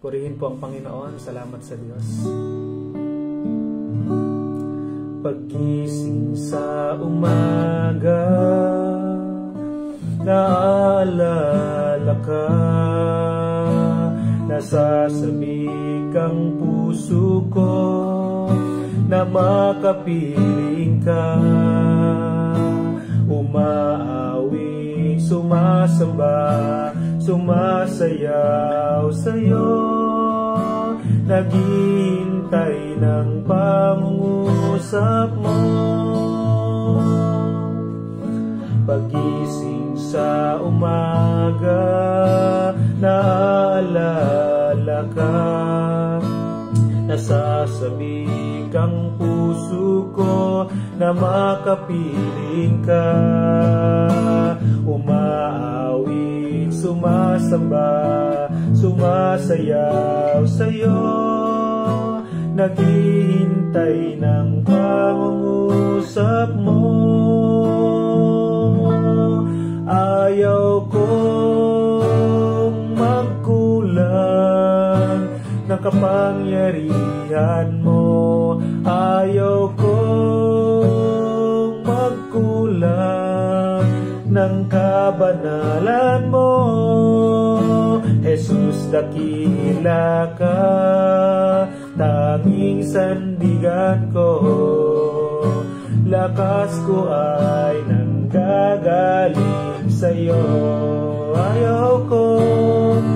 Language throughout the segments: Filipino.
Purihin po ang Panginoon. Salamat sa Diyos. Paggising sa umaga, naalala ka, nasasabik ang puso ko na makapiling ka. Umaawi, sumasamba, sumasayaw sa'yo, naghihintay ng pangungusap mo. Pagising sa umaga, naalala ka, nasasabik ang puso ko na makapiling ka. Umaawi, sumasamba, sumasayaw sa'yo, naghihintay ng pangungusap mo. Ayaw kong magkulang ng kapangyarihan mo. Ayaw kong magkulang ng kabanalan mo. Jesus, dakila ka, tanging sandigan ko. Lakas ko ay nanggagaling sa'yo. Ayaw kong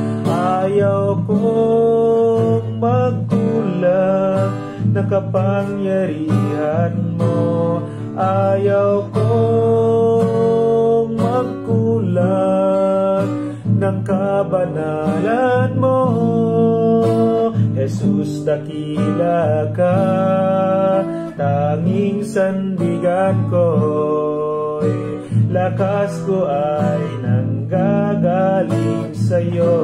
magkulang ng kapangyarihan mo. Ayaw kong magkulang ng kabanalan mo. Jesus, dakila ka, tanging sandigan ko'y lakas ko ay nanggagaling sa'yo.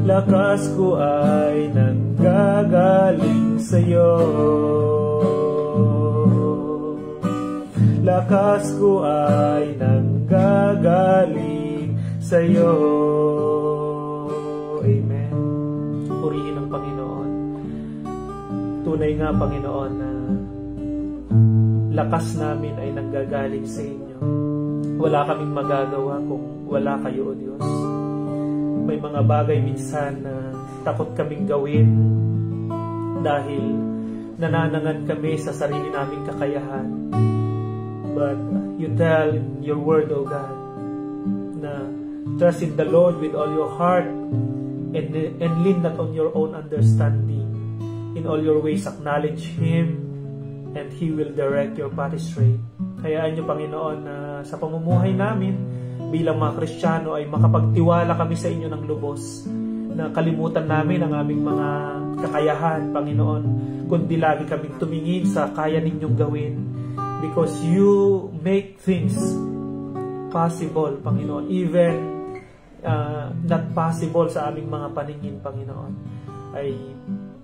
Lakas ko ay nanggagaling sa'yo. Lakas ko ay nanggagaling sa'yo. Amen. Purihin ang Panginoon. Tunay nga, Panginoon, na lakas namin ay nanggagaling sa inyo. Wala kaming magagawa kung wala kayo, O Diyos. May mga bagay minsan na takot kaming gawin dahil nananangan kami sa sarili naming kakayahan. But you tell in your word, O God, na trust in the Lord with all your heart and lean not on your own understanding. In all your ways acknowledge Him and He will direct your path straight. Hayaan niyo, Panginoon, na sa pamumuhay namin bilang mga Kristiyano ay makapagtiwala kami sa inyo ng lubos, na kalimutan namin ang aming mga kakayahan, Panginoon, kundi lagi kaming tumingin sa kaya ninyong gawin, because you make things possible, Panginoon, even not possible sa aming mga paningin, Panginoon, ay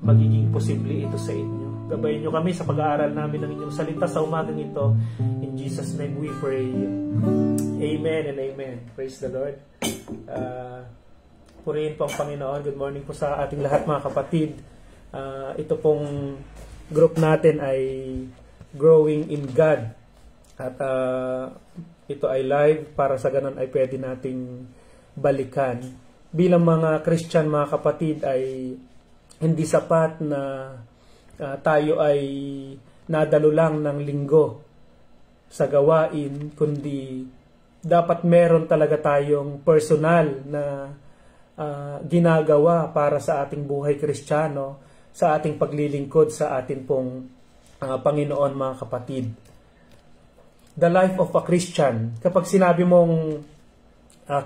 magiging posible ito sa inyo. Gabayin nyo kami sa pag-aaral namin ng inyong salita sa umagang ito. In Jesus' name we pray. Amen and amen. Praise the Lord. Purihin po ang Panginoon. Good morning po sa ating lahat, mga kapatid. Ito pong group natin ay Growing in God. At ito ay live para sa ganun ay pwede nating balikan. Bilang mga Christian, mga kapatid, ay hindi sapat na tayo ay nadalo lang ng linggo sa gawain, kundi dapat meron talaga tayong personal na ginagawa para sa ating buhay Kristiyano, sa ating paglilingkod sa ating pong Panginoon, mga kapatid. The life of a Christian. Kapag sinabi mong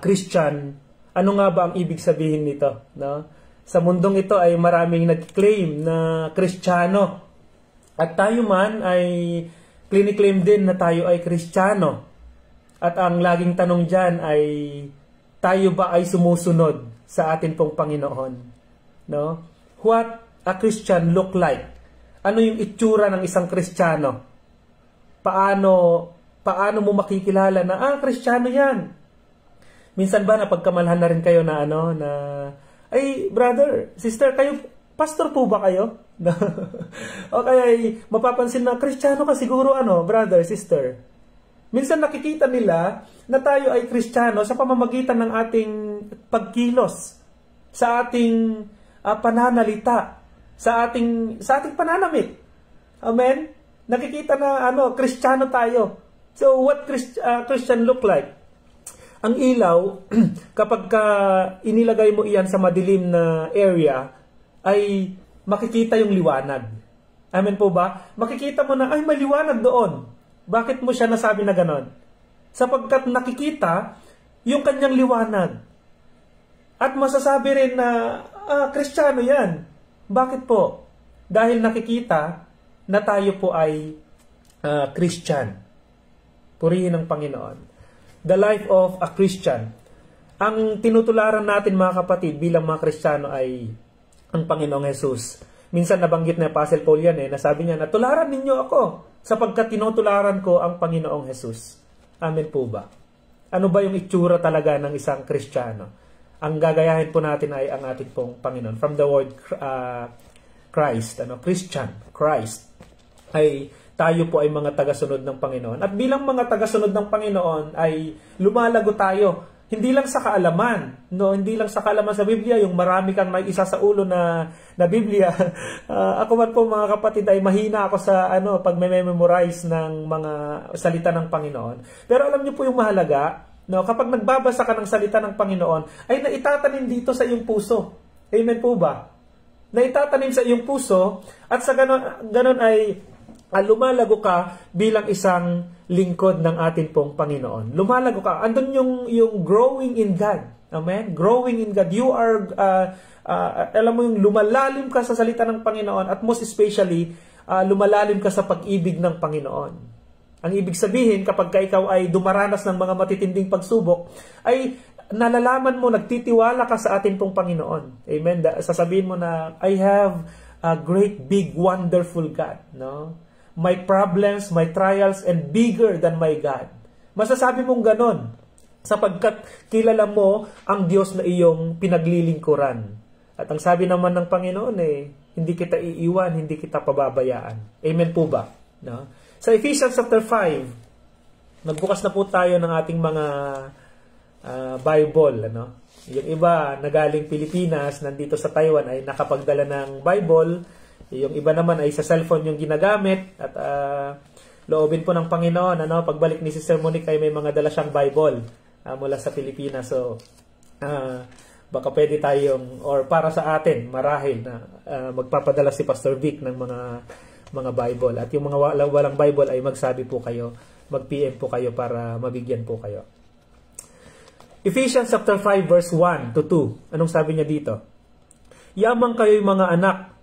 Christian, ano nga ba ang ibig sabihin nito? No? Sa mundong ito ay maraming nag-claim na Kristiyano. At tayo man ay clinic-claim din na tayo ay Kristiyano. At ang laging tanong dyan ay, tayo ba ay sumusunod sa atin pong Panginoon? No? What a Christian look like? Ano yung itsura ng isang Kristiyano? Paano mo makikilala na, Kristiyano yan? Minsan ba napagkamalhan na rin kayo na na ay brother, sister, kayo pastor po ba kayo? O kaya mapapansin na Kristiyano ka siguro brother, sister. Minsan nakikita nila na tayo ay Kristiyano sa pamamagitan ng ating pagkilos, sa ating pananalita, sa ating pananamit. Amen. Nakikita na Kristiyano tayo. So what Christian look like? Ang ilaw, kapag inilagay mo iyan sa madilim na area, ay makikita yung liwanag. Amen po ba? Makikita mo na, ay maliwanag doon. Bakit mo siya nasabi na ganon? Sapagkat nakikita yung kanyang liwanag. At masasabi rin na, Kristiyano yan. Bakit po? Dahil nakikita na tayo po ay Christian. Purihin ng Panginoon. The life of a Christian. Ang tinutularan natin mga kapatid bilang mga Kristiyano ay ang Panginoong Jesus. Minsan nabanggit na Apostle Paul yan nasabi niya, natularan ninyo ako sapagkat tinutularan ko ang Panginoong Jesus. Amen po ba? Ano ba yung itsura talaga ng isang Kristiyano? Ang gagayahin po natin ay ang ating pong Panginoon. From the word Christ, Christian, Christ, ay tayo po ay mga tagasunod ng Panginoon. At bilang mga tagasunod ng Panginoon ay lumalago tayo. Hindi lang sa kaalaman, hindi lang sa kaalaman sa Biblia, yung marami kang may isa sa ulo na Biblia. Ako man po mga kapatid ay mahina ako sa pag memorize ng mga salita ng Panginoon. Pero alam niyo po yung mahalaga, kapag nagbabasa ka ng salita ng Panginoon, ay naitatanim dito sa iyong puso. Amen po ba? Naitatanim sa iyong puso at sa ganon ay lumalago ka bilang isang lingkod ng ating pong Panginoon. Lumalago ka. Andun yung growing in God. Amen? Growing in God. You are, alam mo yung lumalalim ka sa salita ng Panginoon at most especially, lumalalim ka sa pag-ibig ng Panginoon. Ang ibig sabihin, kapag ikaw ay dumaranas ng mga matitinding pagsubok, ay nalalaman mo, nagtitiwala ka sa ating pong Panginoon. Amen? Sasabihin mo na, I have a great, big, wonderful God. My problems, my trials, and bigger than my God. Masasabi mong ganon, sapagkat kilala mo ang Diyos na iyong pinaglilingkuran. At ang sabi naman ng Panginoon hindi kita iiwan, hindi kita pababayaan. Amen po ba? Sa Ephesians chapter 5, nagbukas na po tayo ng ating mga Bible. Yung iba na galing Pilipinas, nandito sa Taiwan ay nakapagdala ng Bible. Yung iba naman ay sa cellphone yung ginagamit at loobin po ng Panginoon, pagbalik ni Sister Monique ay may mga dala siyang Bible mula sa Pilipinas. So, baka pwede tayong, or para sa atin, marahil na magpapadala si Pastor Vic ng mga Bible. At yung mga walang Bible ay magsabi po kayo, mag-PM po kayo para mabigyan po kayo. Ephesians chapter 5 verse 1 to 2. Anong sabi niya dito? Yamang kayo'y mga anak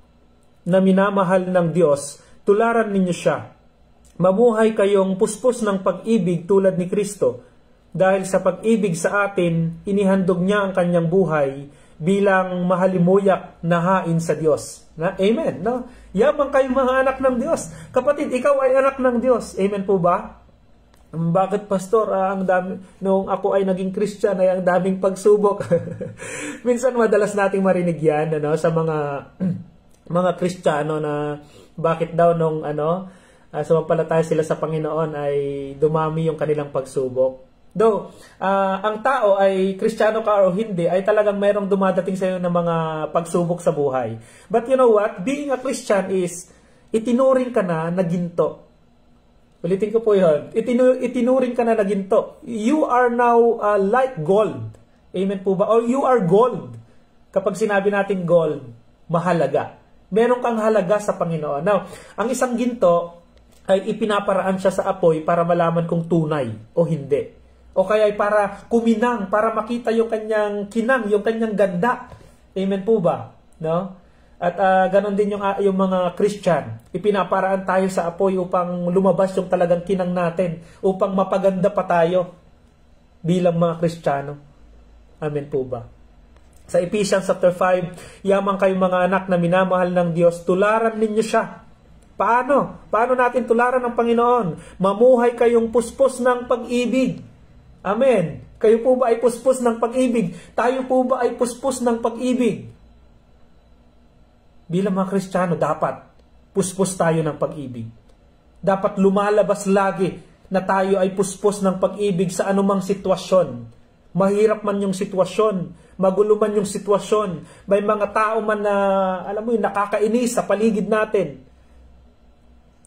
na minamahal ng Diyos, tularan ninyo siya. Mamuhay kayong puspos ng pag-ibig tulad ni Kristo. Dahil sa pag-ibig sa atin, inihandog niya ang kanyang buhay bilang mahalimuyak na hain sa Diyos. Amen. Yamang kayong mga anak ng Diyos. Kapatid, ikaw ay anak ng Diyos. Amen po ba? Bakit pastor, ang dami, noong ako ay naging Christian ay ang daming pagsubok. Minsan madalas nating marinig yan sa mga Kristiyano na bakit daw nung sumampalataya sila sa Panginoon ay dumami yung kanilang pagsubok. Though, ang tao ay Kristiyano ka o hindi, ay talagang mayroong dumadating sa iyo ng mga pagsubok sa buhay. But you know what? Being a Christian is, itinuring ka na na ginto. Ulitin ko po yun. Itinuring ka na na ginto. You are now like gold. Amen po ba? Or you are gold. Kapag sinabi natin gold, mahalaga. Meron kang halaga sa Panginoon. Now, ang isang ginto ay ipinaparaan siya sa apoy para malaman kung tunay o hindi. O kaya ay para kuminang, para makita yung kanyang kinang, yung kanyang ganda. Amen po ba? At ganon din yung mga Christian. Ipinaparaan tayo sa apoy upang lumabas yung talagang kinang natin, upang mapaganda pa tayo bilang mga Kristiyano. Amen po ba? Sa Ephesians chapter 5, yamang kayong mga anak na minamahal ng Diyos, tularan ninyo siya. Paano? Paano natin tularan ng Panginoon? Mamuhay kayong puspos ng pag-ibig. Amen. Kayo po ba ay puspos ng pag-ibig? Tayo po ba ay puspos ng pag-ibig? Bilang mga Kristiyano, dapat puspos tayo ng pag-ibig. Dapat lumalabas lagi na tayo ay puspos ng pag-ibig sa anumang sitwasyon. Mahirap man yung sitwasyon, magulo man yung sitwasyon, may mga tao man na, alam mo yun, nakakainis sa paligid natin.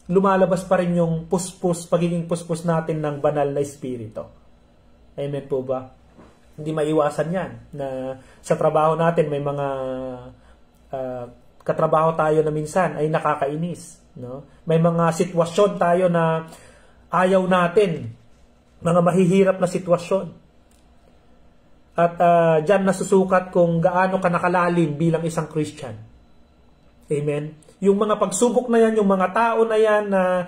Lumalabas pa rin yung puspos, pagiging puspos natin ng banal na espiritu. Amen po ba? Hindi maiwasan yan na sa trabaho natin may mga katrabaho tayo na minsan ay nakakainis. No? May mga sitwasyon tayo na ayaw natin. Mga mahihirap na sitwasyon. At dyan nasusukat kung gaano ka nakalalim bilang isang Christian. Amen? Yung mga pagsubok na yan, yung mga tao na yan na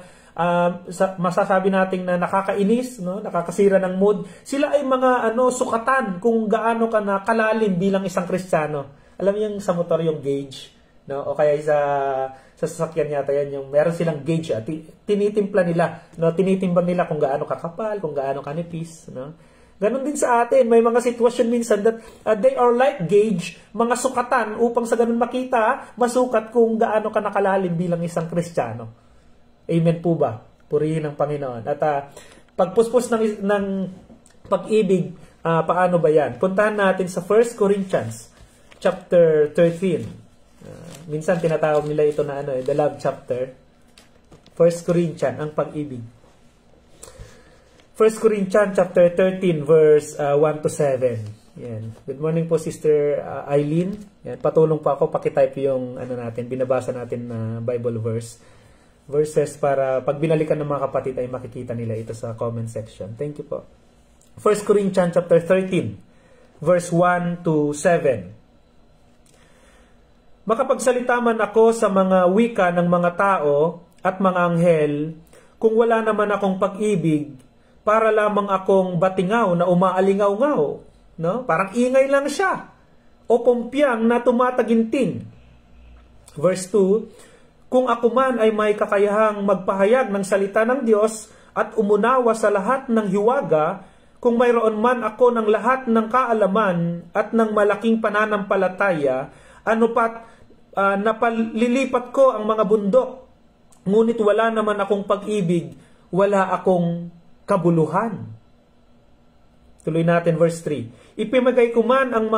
masasabi natin na nakakainis, no? Nakakasira ng mood, sila ay mga sukatan kung gaano ka nakalalim bilang isang Kristiyano. Alam mo yung sa motor yung gauge, no? O kaya sa sasakyan yata yan, yung meron silang gauge, tinitimpla nila, no? Tinitimbang nila kung gaano kakapal, kung gaano kanipis, no? Ganon din sa atin, may mga sitwasyon minsan that they are like gauge, mga sukatan upang sa ganun makita, masukat kung gaano ka nakalalim bilang isang Kristiyano. Amen po ba? Purihin ang Panginoon. At pagpuspos ng pag-ibig, paano ba yan? Puntahan natin sa 1 Corinthians chapter 13. Minsan tinatawag nila ito na the love chapter. 1 Corinthians, ang pag-ibig. 1 Corinthians chapter 13 verse 1 to 7. Yan. Good morning po Sister Eileen. Yan, patulong po ako paki-type yung binabasa natin na Bible verses para pag binalikan ng mga kapatid ay makikita nila ito sa comment section. Thank you po. 1 Corinthians chapter 13 verse 1 to 7. Makapagsalita man ako sa mga wika ng mga tao at mga anghel, kung wala naman akong pag-ibig, para lamang akong batingaw na umaalingaw-ngaw. No? Parang ingay lang siya. O pumpyang na tumataginting. Verse 2, kung ako man ay may kakayahang magpahayag ng salita ng Diyos at umunawa sa lahat ng hiwaga, kung mayroon man ako ng lahat ng kaalaman at ng malaking pananampalataya, napalilipat ko ang mga bundok. Ngunit wala naman akong pag-ibig, wala akong kabuluhan. Tuloy natin verse 3. Ipimagay ko man ang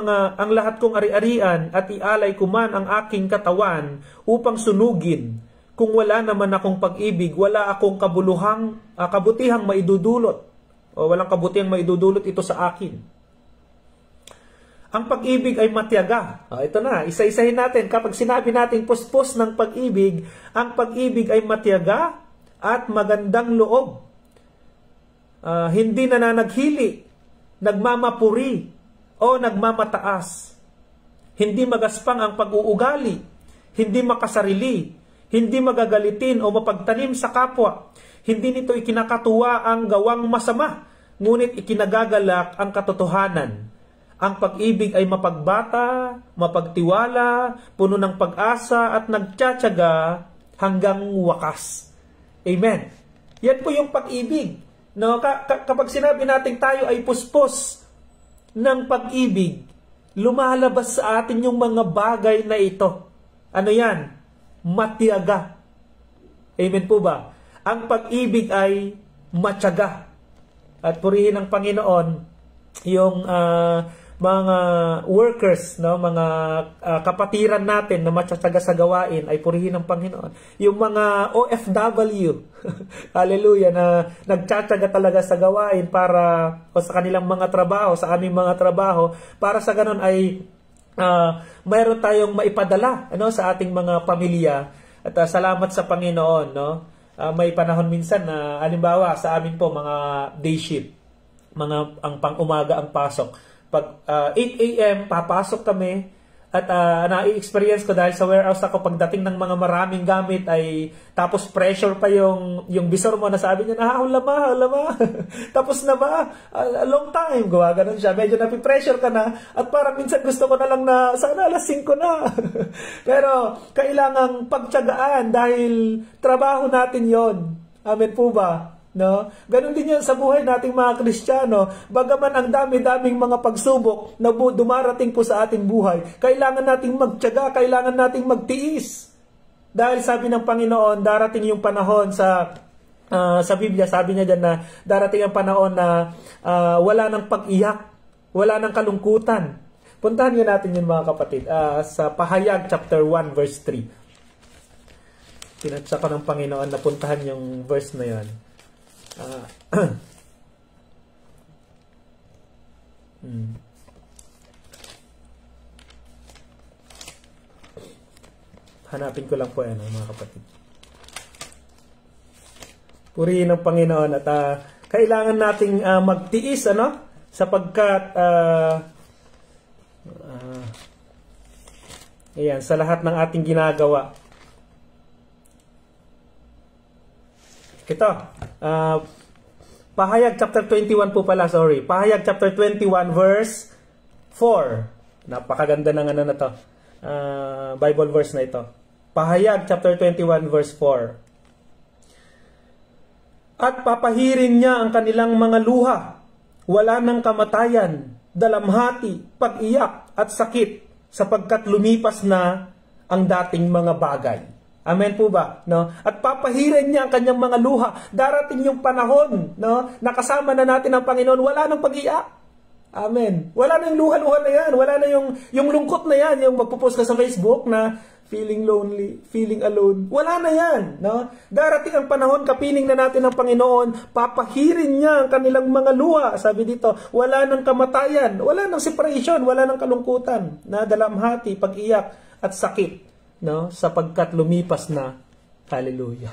lahat kong ari-arian at ialay ko man ang aking katawan upang sunugin. Kung wala naman akong pag-ibig, wala akong kabutihang maidudulot. O walang kabutihang maidudulot ito sa akin. Ang pag-ibig ay matiyaga. Ito na, isa-isahin natin. Kapag sinabi natin puspos ng pag-ibig, ang pag-ibig ay matiyaga at magandang loob. Hindi nananaghili, nagmamapuri, o nagmamataas. Hindi magaspang ang pag-uugali, hindi makasarili, hindi magagalitin o mapagtanim sa kapwa. Hindi nito ikinakatuwa ang gawang masama, ngunit ikinagagalak ang katotohanan. Ang pag-ibig ay mapagbata, mapagtiwala, puno ng pag-asa at nagtsatsaga hanggang wakas. Amen. Yan po yung pag-ibig. No, kapag sinabi natin tayo ay puspos ng pag-ibig, lumalabas sa atin yung mga bagay na ito. Ano yan? Matiyaga. Amen po ba? Ang pag-ibig ay matyaga. At purihin ng Panginoon yung mga workers, no, mga kapatiran natin na matsatsaga sa gawain ay purihin ng Panginoon. Yung mga OFW, hallelujah, na nagtsatsaga talaga sa gawain para o sa kanilang mga trabaho, sa aming mga trabaho, para sa ganun ay mayroon tayong maipadala sa ating mga pamilya. At salamat sa Panginoon, no. May panahon minsan na halimbawa sa amin po mga day shift, ang pang-umaga ang pasok. Pag 8 a.m. papasok kami at na-experience ko dahil sa warehouse ako pagdating ng mga maraming gamit ay tapos pressure pa yung visor mo na sabi niya lama tapos na ba? A long time. Gawa ganun siya. Medyo napipressure ka na at parang minsan gusto ko na lang na sana alas 5 na. Pero kailangang pagtiyagaan dahil trabaho natin yon. Amen po ba? No? Ganon din yan sa buhay nating mga Kristiyano. Bagaman ang dami-daming mga pagsubok na dumarating po sa ating buhay, kailangan nating magtiyaga, kailangan nating magtiis. Dahil sabi ng Panginoon, darating yung panahon sa Biblia, sabi niya dyan na darating ang panahon na wala ng pag-iyak, wala ng kalungkutan. Puntahan nga natin yun mga kapatid, sa Pahayag chapter 1 verse 3. Pinatsa ko ng Panginoon na puntahan yung verse na yun. Hanapin ko lang po yan mga kapatid. Purihin ng Panginoon at kailangan nating magtiis sapagkat ayan, sa lahat ng ating ginagawa. Ito, Pahayag chapter 21 po pala, sorry. Pahayag chapter 21 verse 4. Napakaganda ng na to. Bible verse na ito. Pahayag chapter 21 verse 4. At papahirin niya ang kanilang mga luha. Wala ng kamatayan, dalamhati, pag-iyak at sakit sapagkat lumipas na ang dating mga bagay. Amen po ba? No? At papahirin niya ang kanyang mga luha. Darating yung panahon, nakasama na natin ang Panginoon, wala nang pag-iyak. Amen. Wala na yung luha-luha na yan. Wala na yung lungkot na yan. Yung magpo-post ka sa Facebook na feeling lonely, feeling alone. Wala na yan. No? Darating ang panahon, kapiling na natin ang Panginoon, papahirin niya ang kanilang mga luha. Sabi dito, wala nang kamatayan, wala nang separation, wala nang kalungkutan, na dalamhati, pag-iyak at sakit. No, sapagkat lumipas na, hallelujah,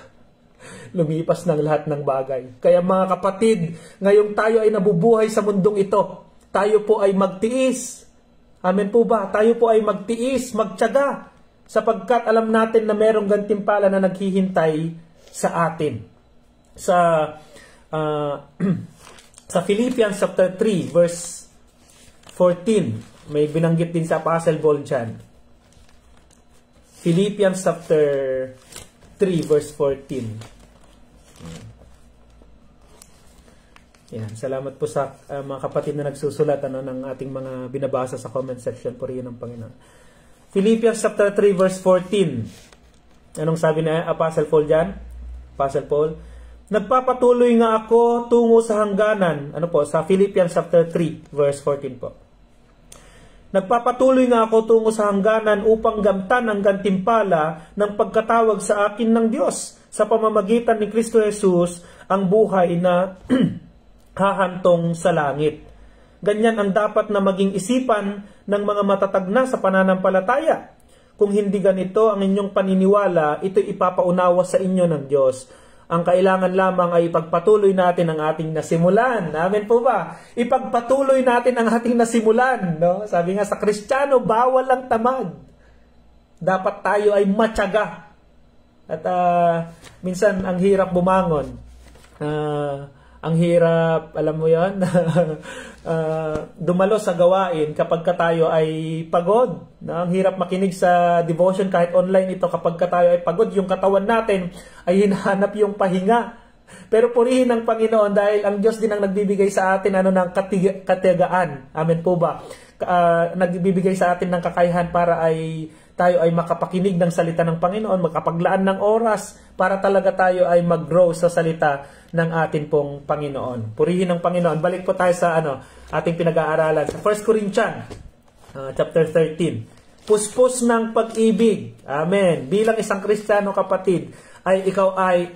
lumipas ng lahat ng bagay. Kaya mga kapatid, ngayong tayo ay nabubuhay sa mundong ito, tayo po ay magtiis. Amen po ba? Tayo po ay magtiis, magtiyaga, sapagkat alam natin na merong gantimpala na naghihintay sa atin. Sa Philippians chapter 3 verse 14, may binanggit din sa Apostle Paul dyan. Philippians chapter 3 verse 14. Yan, salamat po sa mga kapatid na nagsusulat ng ating mga binabasa sa comment section. Purihin ng Panginoon. Philippians chapter 3 verse 14. Anong sabi na Apostle Paul dyan? Apostle Paul, nagpapatuloy nga ako tungo sa hangganan. Ano po? Sa Philippians chapter 3 verse 14 po. Nagpapatuloy nga ako tungo sa hangganan upang gamtan ang gantimpala ng pagkatawag sa akin ng Diyos sa pamamagitan ni Kristo Jesus ang buhay na hahantong sa langit. Ganyan ang dapat na maging isipan ng mga matatag na sa pananampalataya. Kung hindi ganito ang inyong paniniwala, ito'y ipapaunawa sa inyo ng Diyos. Ang kailangan lamang ay ipagpatuloy natin ang ating nasimulan. Amen po ba? Ipagpatuloy natin ang ating nasimulan. No? Sabi nga sa Kristiyano, bawal ang tamad. Dapat tayo ay matyaga. At minsan, ang hirap bumangon. Ang hirap, alam mo yan, dumalo sa gawain kapag ka tayo ay pagod. No? Ang hirap makinig sa devotion kahit online ito kapag ka tayo ay pagod. Yung katawan natin ay hinahanap yung pahinga. Pero purihin ng Panginoon dahil ang Diyos din ang nagbibigay sa atin ng katiyagaan. Amen po ba? Nagbibigay sa atin ng kakayahan para tayo ay makapakinig ng salita ng Panginoon, makapaglaan ng oras para talaga tayo ay mag-grow sa salita ng atin pong Panginoon. Purihin ng Panginoon. Balik po tayo sa ating pinag-aaralan. Sa 1 Corinthians chapter 13. Puspos ng pag-ibig. Amen. Bilang isang Kristiyano kapatid,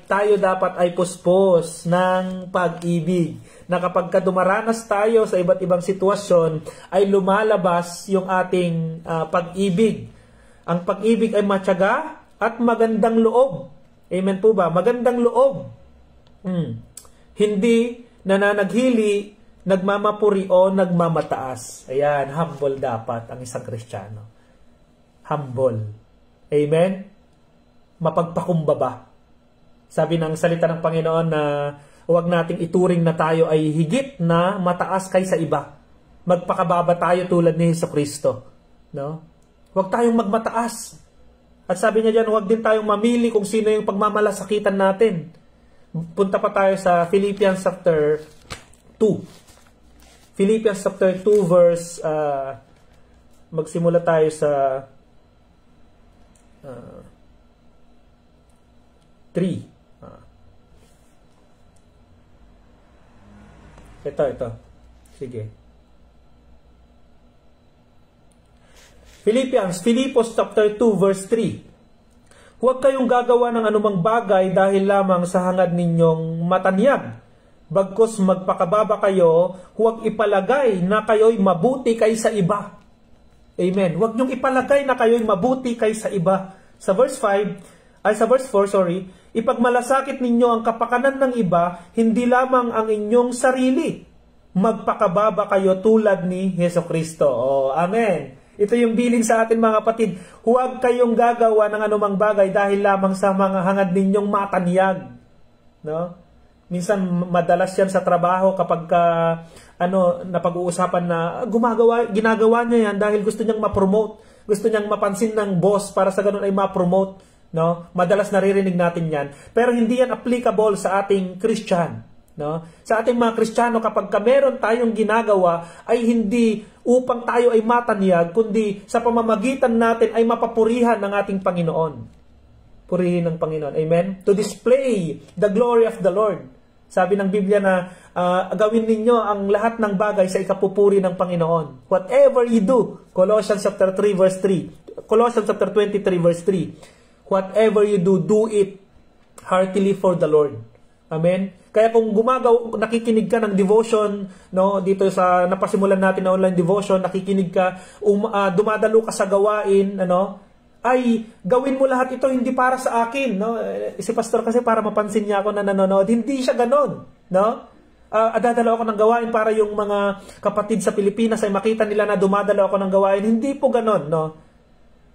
tayo dapat ay puspos ng pag-ibig. Na kapag dumaranas tayo sa iba't ibang sitwasyon, ay lumalabas yung ating pag-ibig. Ang pag-ibig ay matyaga at magandang loob. Amen po ba? Magandang loob. Hindi nananaghili, nagmamapuri o nagmamataas. Ayan, humble dapat ang isang Kristiyano. Humble. Amen? Mapagpakumbaba. Sabi ng salita ng Panginoon na huwag nating ituring na tayo ay higit na mataas kaysa iba. Magpakababa tayo tulad ni Jesucristo. No? Huwag tayong magmataas. At sabi niya dyan, huwag din tayong mamili kung sino yung pagmamalasakitan natin. punta pa tayo sa Philippians chapter 2. Philippians chapter 2 verse, magsimula tayo sa 3. Ito. Sige. Filipos chapter 2 verse 3. Huwag kayong gagawa ng anumang bagay dahil lamang sa hangad ninyong matanyag. Bagkus magpakababa kayo, huwag ipalagay na kayo'y mabuti kaysa iba. Amen. Huwag niyong ipalagay na kayo'y mabuti kaysa iba. Sa verse 4, ipagmalasakit ninyo ang kapakanan ng iba, hindi lamang ang inyong sarili. Magpakababa kayo tulad ni Hesukristo. Oh, amen. Ito yung bilin sa atin mga kapatid. Huwag kayong gagawa ng anumang bagay dahil lamang sa mga hangad ninyong matanyag. No? Minsan madalas yan sa trabaho kapag napag-uusapan na ginagawa niya yan dahil gusto niyang ma-promote. Gusto niyang mapansin ng boss para sa ganun ay ma-promote. No? Madalas naririnig natin yan. Pero hindi yan applicable sa ating Christian. No? Sa ating mga Kristiyano, kapag meron tayong ginagawa, ay hindi upang tayo ay matanyag, kundi sa pamamagitan natin ay mapapurihan ng ating Panginoon. Purihin ng Panginoon. Amen? To display the glory of the Lord. Sabi ng Biblia na gawin ninyo ang lahat ng bagay sa ikapupuri ng Panginoon. Whatever you do, Colossians chapter 3 verse 3. Colossians chapter 23 verse 3. Whatever you do, do it heartily for the Lord. Amen? Kaya kung nakikinig ka ng devotion, no, dito sa napasimulan natin na online devotion, nakikinig ka, dumadalo ka sa gawain, ay gawin mo lahat ito hindi para sa akin, no? Si pastor kasi para mapansin niya ako na nanonood, hindi siya ganon, no? Dadalo ako ng gawain para yung mga kapatid sa Pilipinas ay makita nila na dumadalo ako ng gawain, hindi po ganon, no?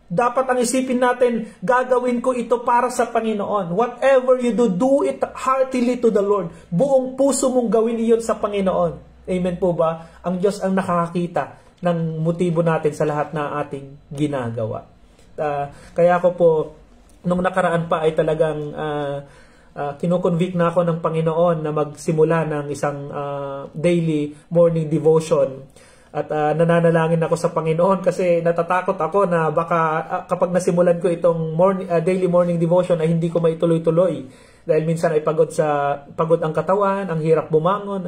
Dapat ang isipin natin, gagawin ko ito para sa Panginoon. Whatever you do, do it heartily to the Lord. Buong puso mong gawin iyon sa Panginoon. Amen po ba? Ang Diyos ang nakakakita ng motibo natin sa lahat na ating ginagawa. Kaya ako po, nung nakaraan pa ay talagang kinukonvict na ako ng Panginoon na magsimula ng isang daily morning devotion. At nananalangin ako sa Panginoon kasi natatakot ako na baka kapag nasimulan ko itong daily morning devotion ay hindi ko maituloy-tuloy. Dahil minsan ay pagod ang katawan, ang hirap bumangon,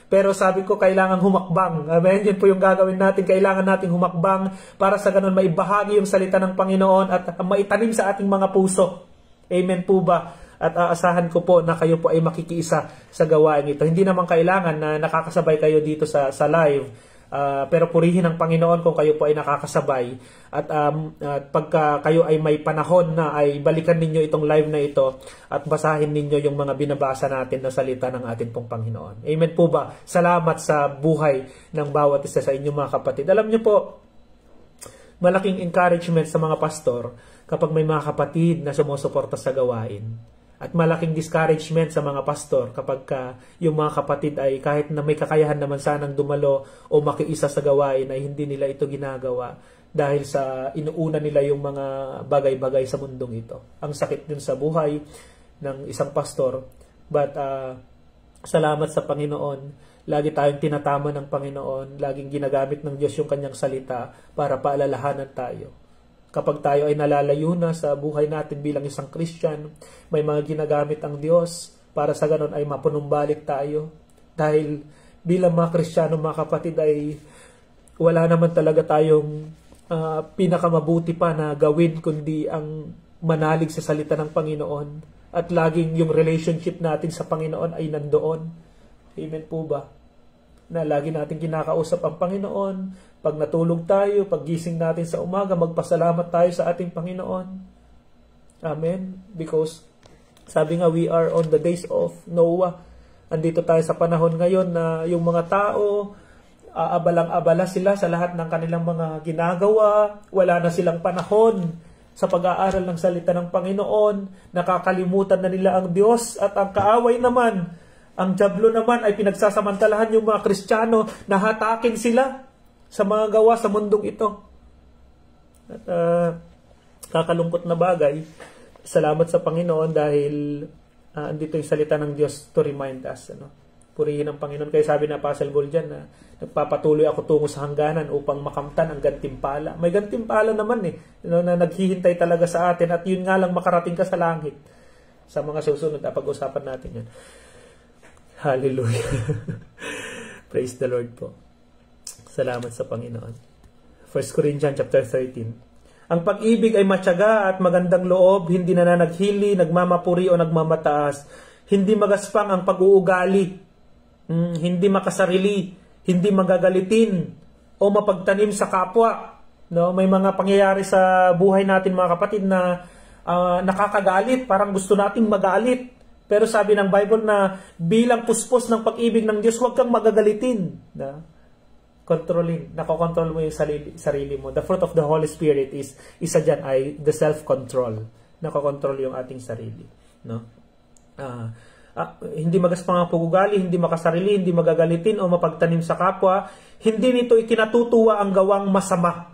Pero sabi ko, kailangan humakbang. Amen? Yun po yung gagawin natin. Kailangan nating humakbang para sa ganun maibahagi yung salita ng Panginoon at maitanim sa ating mga puso. Amen po ba? At aasahan ko po na kayo po ay makikiisa sa gawain ito. Hindi naman kailangan na nakakasabay kayo dito sa live. Pero purihin ng Panginoon kung kayo po ay nakakasabay. At pagka kayo ay may panahon na ay balikan ninyo itong live na ito at basahin ninyo yung mga binabasa natin na salita ng ating pong Panginoon. Amen po ba? Salamat sa buhay ng bawat isa sa inyong mga kapatid. Alam niyo po, malaking encouragement sa mga pastor kapag may mga kapatid na sumusuporta sa gawain. At malaking discouragement sa mga pastor kapag yung mga kapatid ay kahit na may kakayahan naman sanang dumalo o makiisa sa gawain ay hindi nila ito ginagawa dahil sa inuuna nila yung mga bagay-bagay sa mundong ito. Ang sakit din sa buhay ng isang pastor. But salamat sa Panginoon. Lagi tayong tinatama ng Panginoon. Laging ginagamit ng Diyos yung kanyang salita para paalalahanan tayo. Kapag tayo ay nalalayo na sa buhay natin bilang isang Christian, may mga ginagamit ang Diyos para sa ganon ay mapunumbalik tayo. Dahil bilang mga Kristiyano, mga kapatid, ay wala naman talaga tayong pinakamabuti pa na gawin kundi ang manalig sa salita ng Panginoon. At laging yung relationship natin sa Panginoon ay nandoon. Amen po ba? Na lagi natin kinakausap ang Panginoon. Pag natulog tayo, pag gising natin sa umaga, magpasalamat tayo sa ating Panginoon. Amen? Because, sabi nga, we are on the days of Noah. Andito tayo sa panahon ngayon na yung mga tao, aabalang-abala sila sa lahat ng kanilang mga ginagawa. Wala na silang panahon sa pag-aaral ng salita ng Panginoon. Nakakalimutan na nila ang Diyos at ang kaaway naman. Ang dyablo naman ay pinagsasamantalahan yung mga Kristiyano na hatakin sila sa mga gawa sa mundong ito. At kakalungkot na bagay. Salamat sa Panginoon dahil andito yung salita ng Diyos to remind us. Purihin ang Panginoon. Kaya sabi na Apostle Paul dyan, nagpapatuloy ako tungo sa hangganan upang makamtan ang gantimpala. May gantimpala naman na naghihintay talaga sa atin at yun nga lang makarating ka sa langit. Sa mga susunod, pag-usapan natin yan. Hallelujah. Praise the Lord po. Salamat sa Panginoon. 1 Corinthians chapter 13. Ang pag-ibig ay matyaga at magandang loob, hindi nananaghili, nagmamapuri o nagmamataas, hindi magaspang ang pag-uugali, hindi makasarili, hindi magagalitin o mapagtanim sa kapwa. May mga pangyayari sa buhay natin mga kapatid na nakakagalit, parang gusto nating magalit. Pero sabi ng Bible na bilang puspos ng pag-ibig ng Diyos, huwag kang magagalitin. Nakokontrol mo yung sarili mo. The fruit of the Holy Spirit isa dyan ay the self-control. Nakokontrol yung ating sarili. Hindi magaspang ang pag-ugali, hindi makasarili, hindi magagalitin o mapagtanim sa kapwa. Hindi nito ikinatutuwa ang gawang masama.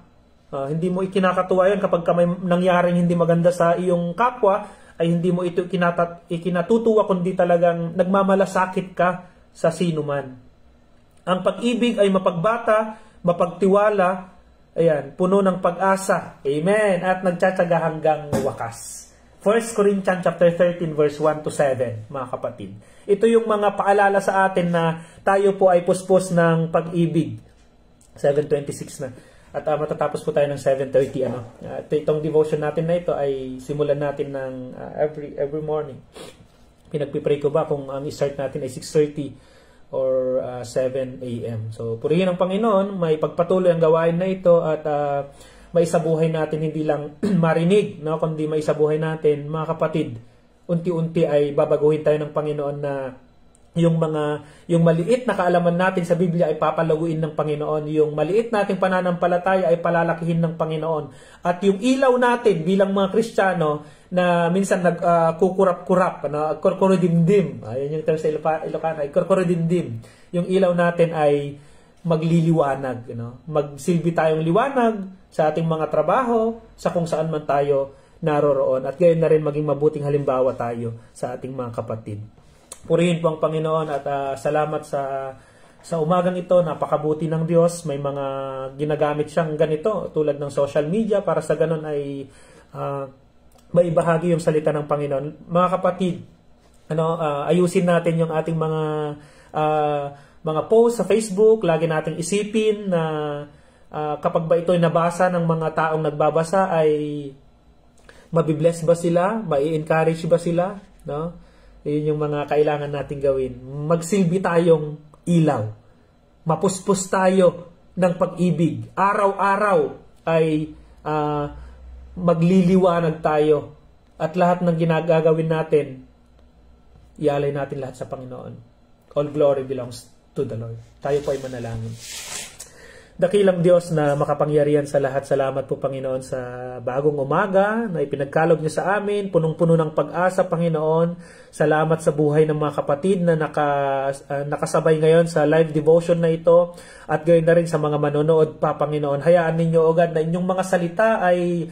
Hindi mo ikinakatuwa yan kapag may nangyaring hindi maganda sa iyong kapwa, ay hindi mo ito ikinatutuwa kundi talagang nagmamalasakit ka sa sino man. Ang pag-ibig ay mapagbata, mapagtiwala, puno ng pag-asa. Amen. At nagtsatsaga hanggang wakas. 1 Corinthians chapter 13 verse 1 to 7, mga kapatid. Ito yung mga paalala sa atin na tayo po ay puspos ng pag-ibig. 7:26 na. At matatapos po tayo ng 7:30. Itong devotion natin na ito ay simulan natin ng every morning. Pinagpipray ko ba kung ang start natin ay 6:30 or 7 a.m. So, purihin ang Panginoon, may pagpatuloy ang gawain na ito at maisabuhay natin hindi lang marinig, kundi maisabuhay natin, mga kapatid, unti-unti ay babaguhin tayo ng Panginoon na yung maliit na kaalaman natin sa Biblia ay papalaguin ng Panginoon. Yung maliit nating pananampalataya ay palalakihin ng Panginoon. At yung ilaw natin bilang mga Kristiyano na minsan nagkukurap-kurap, kurkurodimdim. Ayun yung term sa Ilocano, ay kurkurodimdim. Yung ilaw natin ay magliliwanag. Magsilbi tayong liwanag sa ating mga trabaho, sa kung saan man tayo naroroon. At gayon na rin maging mabuting halimbawa tayo sa ating mga kapatid. Purihin po ang Panginoon at salamat sa umagang ito. Napakabuti ng Diyos. May mga ginagamit siyang ganito tulad ng social media para sa ganon ay maibahagi yung salita ng Panginoon. Mga kapatid, ayusin natin yung ating mga post sa Facebook. Lagi nating isipin na kapag ba ito'y nabasa ng mga taong nagbabasa ay mabibless ba sila? Mai-encourage ba sila? Yun yung mga kailangan natin gawin. Magsilbi tayong ilaw. Mapuspos tayo ng pag-ibig. Araw-araw ay magliliwanag tayo. At lahat ng ginagagawin natin, ialay natin lahat sa Panginoon. All glory belongs to the Lord. Tayo po ay manalangin. Dakilang Diyos na makapangyarihan sa lahat, salamat po Panginoon sa bagong umaga na ipinagkaloob niyo sa amin, punong-puno ng pag-asa Panginoon. Salamat sa buhay ng mga kapatid na nakasabay ngayon sa live devotion na ito at gayon na rin sa mga manonood pa Panginoon. Hayaan ninyo o God na inyong mga salita ay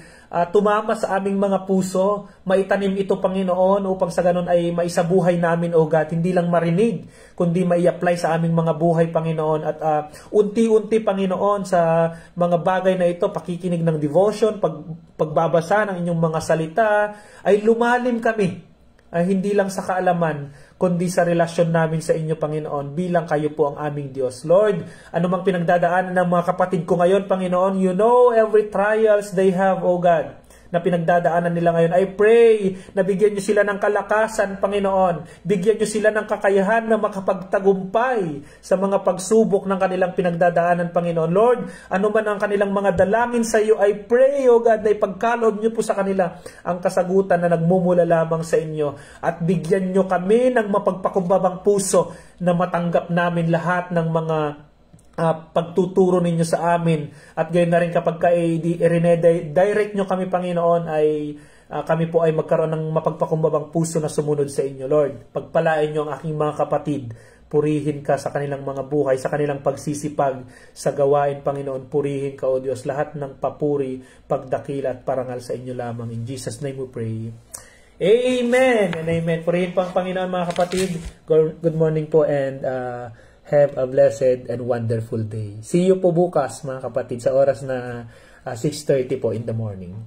tumama sa aming mga puso, maitanim ito Panginoon upang sa ganon ay maisabuhay namin o God, hindi lang marinig kundi mai-apply sa aming mga buhay Panginoon at unti-unti Panginoon sa mga bagay na ito, pakikinig ng devotion, pagbabasa ng inyong mga salita ay lumalim kami, hindi lang sa kaalaman kundi sa relasyon namin sa inyo, Panginoon, bilang kayo po ang aming Diyos. Lord, anumang pinagdadaanan ng mga kapatid ko ngayon, Panginoon, you know every trials they have, O God, na pinagdadaanan nila ngayon. I pray na bigyan niyo sila ng kalakasan, Panginoon. Bigyan niyo sila ng kakayahan na makapagtagumpay sa mga pagsubok ng kanilang pinagdadaanan, Panginoon. Lord, ano man ang kanilang mga dalangin sa iyo, I pray, O God, na ipagkaloob niyo po sa kanila ang kasagutan na nagmumula lamang sa inyo. At bigyan niyo kami ng mapagpakumbabang puso na matanggap namin lahat ng mga pagtuturo ninyo sa amin at gayon na rin kapag direct nyo kami Panginoon ay kami po ay magkaroon ng mapagpakumbabang puso na sumunod sa inyo, Lord. Pagpalain nyo ang aking mga kapatid, purihin ka sa kanilang mga buhay, sa kanilang pagsisipag sa gawain, Panginoon. Purihin ka, O Diyos, lahat ng papuri, pagdakila at parangal sa inyo lamang. In Jesus' name we pray. Amen and amen. Purihin po ang Panginoon mga kapatid. Good morning po and have a blessed and wonderful day. See you po bukas mga kapatid sa oras na 6:30 po in the morning.